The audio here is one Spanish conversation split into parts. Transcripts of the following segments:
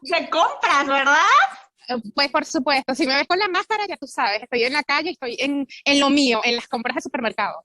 de compras, ¿verdad? Pues por supuesto, si me ves con la máscara, ya tú sabes, estoy en la calle, estoy en lo mío, en las compras de supermercado.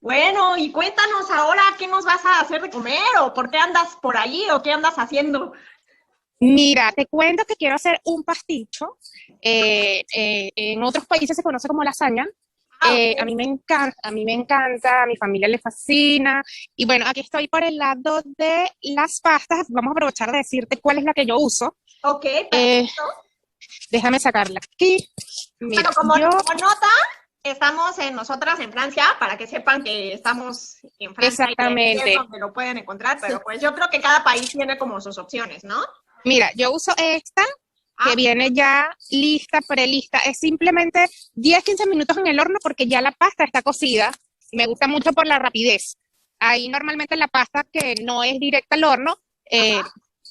Bueno, y cuéntanos ahora qué nos vas a hacer de comer o por qué andas por ahí o qué andas haciendo. Mira, te cuento que quiero hacer un pasticho. En otros países se conoce como lasaña. Ah, ok. A mí me encanta, a mi familia le fascina. Y bueno, aquí estoy por el lado de las pastas. Vamos a aprovechar de decirte cuál es la que yo uso. Ok, Eh, perfecto. Déjame sacarla aquí. Bueno, Mira, como yo nota, estamos en nosotras en Francia, para que sepan que estamos en Francia y que aquí es exactamente. donde lo pueden encontrar, pero pues yo creo que cada país tiene como sus opciones, ¿no? Mira, yo uso esta que Ah, viene ya lista, prelista. Es simplemente 10-15 minutos en el horno porque ya la pasta está cocida. Me gusta mucho por la rapidez. Ahí normalmente la pasta que no es directa al horno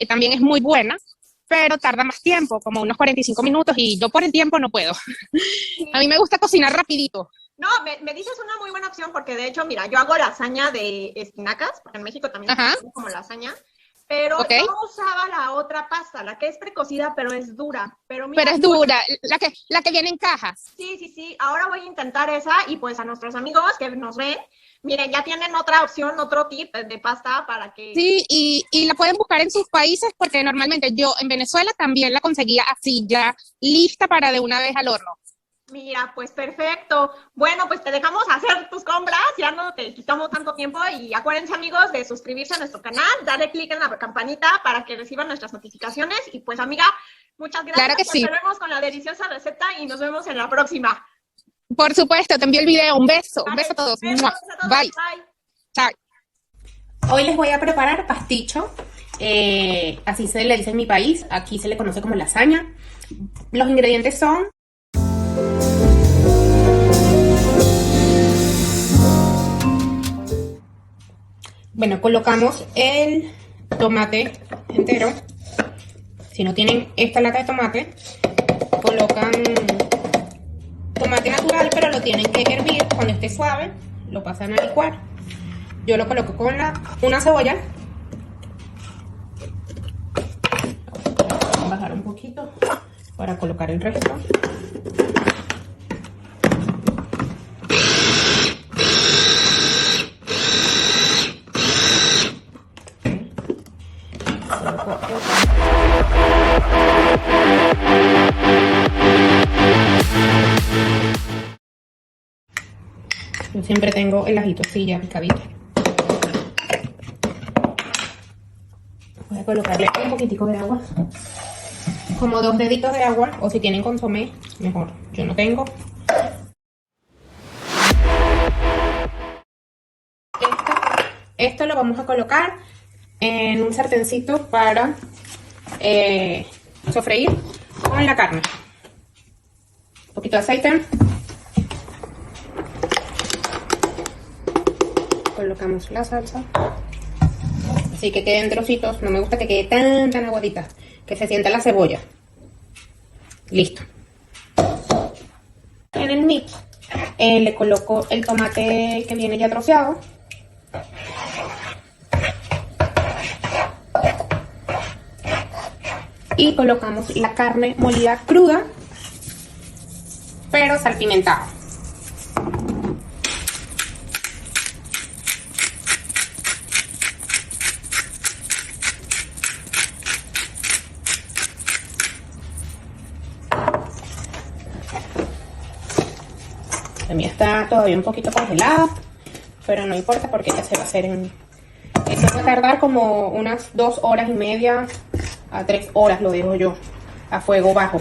también es muy buena, pero tarda más tiempo, como unos 45 minutos y yo por el tiempo no puedo. A mí sí. me gusta cocinar rapidito. No, me dices una muy buena opción porque de hecho, mira, yo hago lasaña de espinacas, porque en México también se Ajá, conoce como lasaña, pero ok. yo usaba la otra pasta, la que es precocida, pero es dura. Pero Pero mira, es dura, la que viene en cajas. sí, sí, sí, ahora voy a intentar esa y pues a nuestros amigos que nos ven, miren, ya tienen otra opción, otro tip de pasta para que, Sí, y la pueden buscar en sus países porque normalmente yo en Venezuela también la conseguía así, ya lista para de una vez al horno. mira, pues perfecto. Bueno, pues te dejamos hacer tus compras, ya no te quitamos tanto tiempo y acuérdense amigos de suscribirse a nuestro canal, darle clic en la campanita para que reciban nuestras notificaciones y pues amiga, muchas Claro gracias, que te sí. vemos con la deliciosa receta y nos vemos en la próxima. Por supuesto, te envío el video. Un beso a Vale, todos. ¡Mua! besos a todos, Bye. bye. Chao. Hoy les voy a preparar pasticho, así se le dice en mi país, aquí se le conoce como lasaña. Los ingredientes son bueno, colocamos el tomate entero. Si no tienen esta lata de tomate, colocan tomate natural, pero lo tienen que hervir. Cuando esté suave, lo pasan a licuar. Yo lo coloco con una cebolla. Voy a bajar un poquito para colocar el resto. Yo siempre tengo el ajito así ya picadito. Voy a colocarle un poquitico de agua, como 2 deditos de agua, o si tienen consomé, mejor. Yo no tengo. Esto lo vamos a colocar en un sartencito para sofreír con la carne. Un poquito de aceite. Colocamos la salsa. Así que queden trocitos. No me gusta que quede tan aguadita. Que se sienta la cebolla. Listo. En el mix le coloco el tomate que viene ya troceado. Y colocamos la carne molida cruda, pero salpimentada. La mía está todavía un poquito congelada, pero no importa porque ya se va a hacer en... Esto va a tardar como unas 2 horas y media a 3 horas, lo dejo yo, a fuego bajo.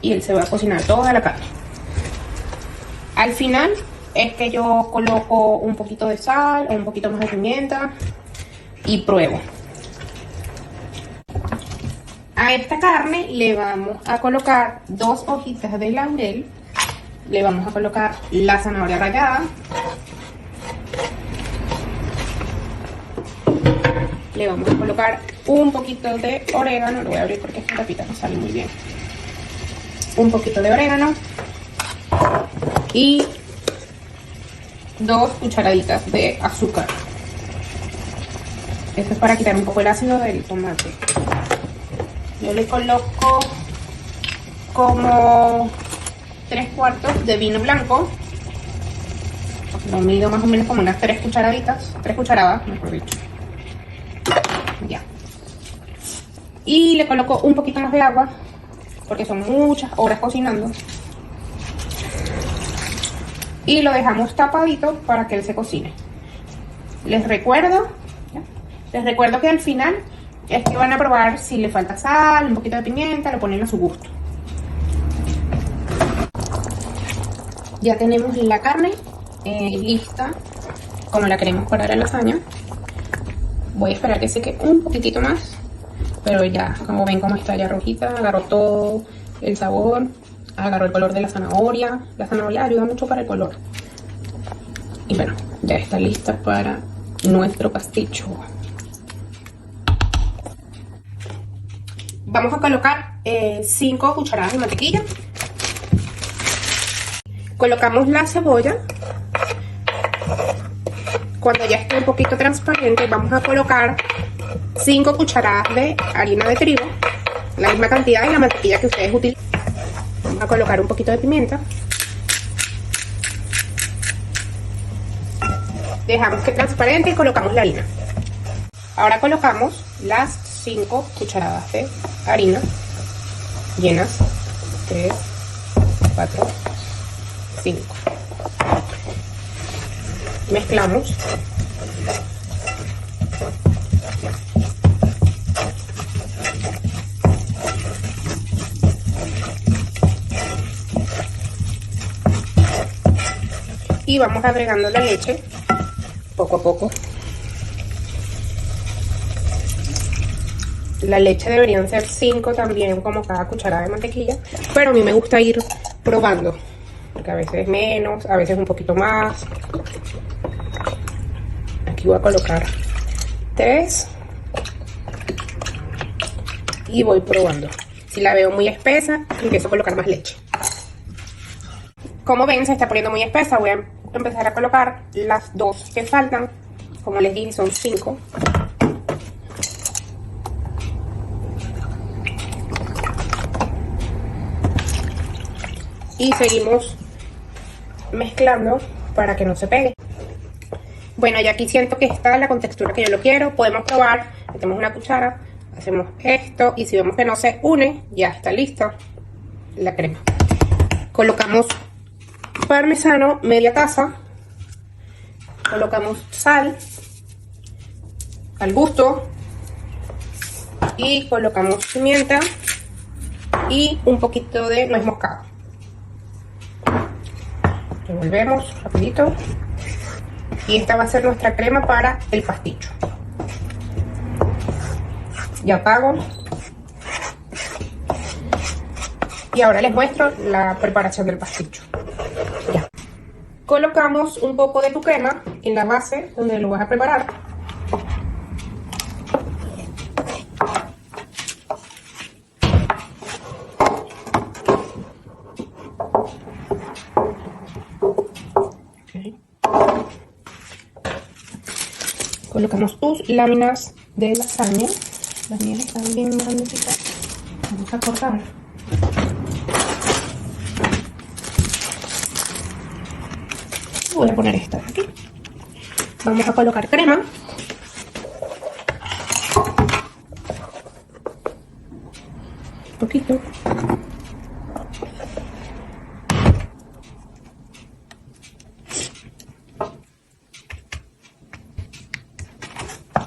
Y él se va a cocinar toda la carne. Al final es que yo coloco un poquito de sal o un poquito más de pimienta y pruebo. A esta carne le vamos a colocar 2 hojitas de laurel. Le vamos a colocar la zanahoria rallada. Le vamos a colocar un poquito de orégano. Lo voy a abrir porque esta tapita no sale muy bien. Un poquito de orégano. Y 2 cucharaditas de azúcar. Esto es para quitar un poco el ácido del tomate. Yo le coloco como 3/4 de vino blanco. Lo mido más o menos como unas 3 cucharaditas, 3 cucharadas, mejor dicho. Ya. Y le coloco un poquito más de agua, porque son muchas horas cocinando. Y lo dejamos tapadito para que él se cocine. Les recuerdo que al final es que van a probar si le falta sal, un poquito de pimienta, lo ponen a su gusto. Ya tenemos la carne lista, como la queremos para la lasaña. Voy a esperar que seque un poquitito más, pero ya, como ven cómo está ya rojita, agarró todo el sabor, agarró el color de la zanahoria. La zanahoria ayuda mucho para el color. Y bueno, ya está lista para nuestro pasticho. Vamos a colocar 5 cucharadas de mantequilla. Colocamos la cebolla. Cuando ya esté un poquito transparente, vamos a colocar 5 cucharadas de harina de trigo, la misma cantidad de la mantequilla que ustedes utilizan. Vamos a colocar un poquito de pimienta. Dejamos que transparente y colocamos la harina. Ahora colocamos las 5 cucharadas de harina llenas. 3, 4, 5. Mezclamos. Y vamos agregando la leche poco a poco. La leche deberían ser 5 también, como cada cucharada de mantequilla, pero a mí me gusta ir probando, porque a veces menos, a veces un poquito más. Aquí voy a colocar 3 y voy probando. Si la veo muy espesa, empiezo a colocar más leche. Como ven, se está poniendo muy espesa. Voy a empezar a colocar las 2 que faltan. Como les dije, son 5. Y seguimos mezclando para que no se pegue. Bueno, ya aquí siento que está la contextura que yo lo quiero. Podemos probar, metemos una cuchara, hacemos esto y si vemos que no se une, ya está lista la crema. Colocamos parmesano, media taza. Colocamos sal al gusto y colocamos pimienta y un poquito de nuez moscada. Revolvemos rapidito y esta va a ser nuestra crema para el pasticho. Ya apago y ahora les muestro la preparación del pasticho. Ya. Colocamos un poco de tu crema en la base donde lo vas a preparar. Okay. Colocamos tus láminas de lasaña. Las mías están bien grandecitas. Vamos a cortar. Voy a poner esta aquí. Vamos a colocar crema. Un poquito.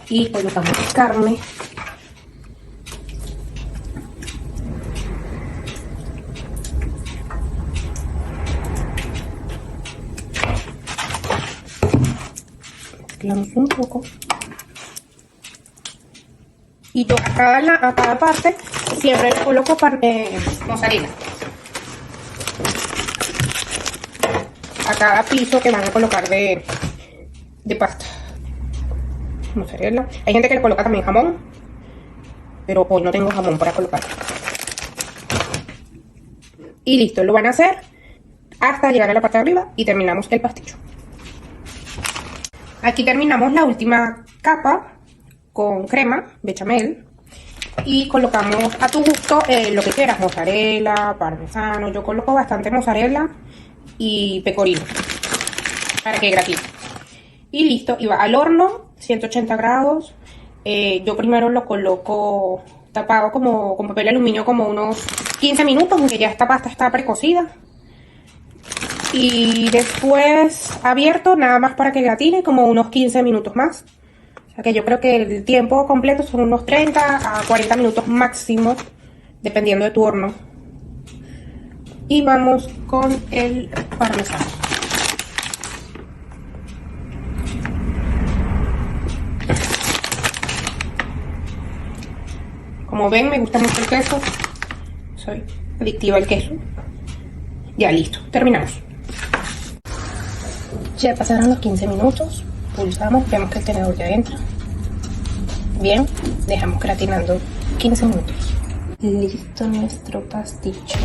Y colocamos carne. Mezclamos un poco. Y yo a cada parte siempre le coloco mozzarella. A cada piso que van a colocar de pasta. Mozzarella. Hay gente que le coloca también jamón, pero hoy no tengo jamón para colocar. Y listo, lo van a hacer hasta llegar a la parte de arriba y terminamos el pasticho. Aquí terminamos la última capa con crema bechamel Y colocamos a tu gusto lo que quieras, mozzarella, parmesano. Yo coloco bastante mozzarella y pecorino para que gratine. Y listo, y va al horno, 180 grados. Yo primero lo coloco tapado como con papel aluminio como unos 15 minutos, aunque ya esta pasta está precocida. Y después abierto nada más para que gratine como unos 15 minutos más. O sea que yo creo que el tiempo completo son unos 30 a 40 minutos máximo, dependiendo de tu horno. Y vamos con el parmesano. Como ven, me gusta mucho el queso. Soy adictiva al queso. Ya, listo. Terminamos. Ya pasaron los 15 minutos. Pulsamos, vemos que el tenedor ya entra. Bien, dejamos gratinando 15 minutos. Listo nuestro pasticho.